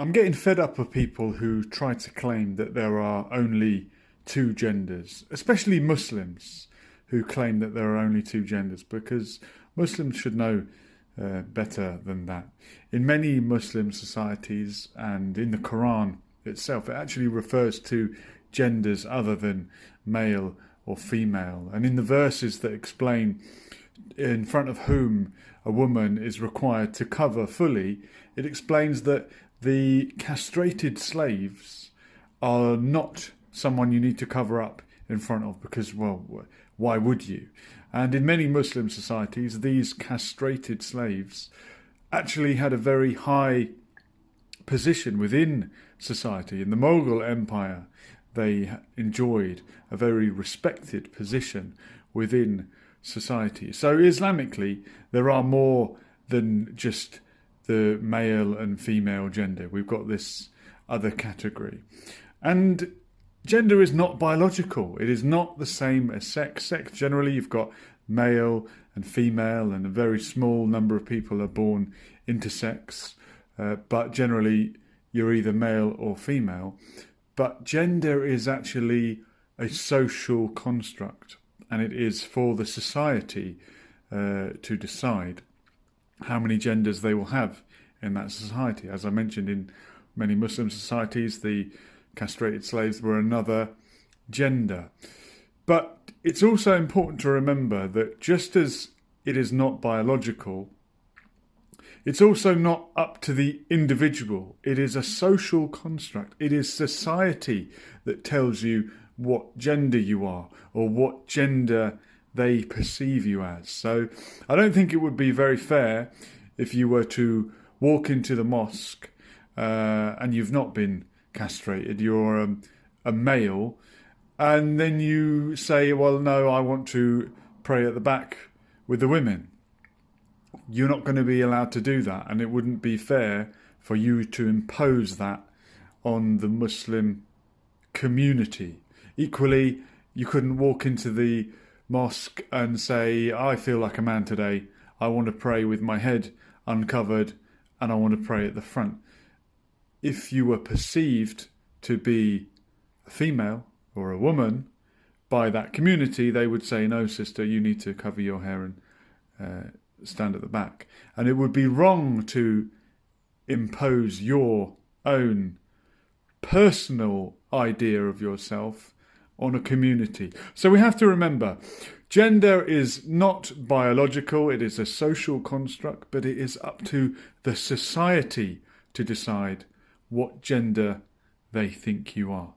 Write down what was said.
I'm getting fed up of people who try to claim that there are only two genders, especially Muslims who claim that there are only two genders, because Muslims should know better than that. In many Muslim societies and in the Quran itself, it actually refers to genders other than male or female. And in the verses that explain in front of whom a woman is required to cover fully, it explains that the castrated slaves are not someone you need to cover up in front of because, well, why would you? And in many Muslim societies, these castrated slaves actually had a very high position within society. In the Mughal Empire, they enjoyed a very respected position within society. So Islamically, there are more than just the male and female gender. We've got this other category. And gender is not biological. It is not the same as sex. Sex, generally, you've got male and female, and a very small number of people are born intersex. But generally, you're either male or female. But gender is actually a social construct, and it is for the society to decide how many genders they will have in that society. As I mentioned, in many Muslim societies, the castrated slaves were another gender. But it's also important to remember that just as it is not biological, it's also not up to the individual. It is a social construct. It is society that tells you what gender you are or what gender they perceive you as. So I don't think it would be very fair if you were to walk into the mosque and you've not been castrated, you're a male, and then you say, well, no, I want to pray at the back with the women. You're not going to be allowed to do that, and it wouldn't be fair for you to impose that on the Muslim community. Equally, you couldn't walk into the mosque and say, I feel like a man today, I want to pray with my head uncovered and I want to pray at the front. If you were perceived to be a female or a woman by that community, they would say, no, sister, you need to cover your hair and stand at the back. And it would be wrong to impose your own personal idea of yourself on a community. So we have to remember, gender is not biological, it is a social construct, but it is up to the society to decide what gender they think you are.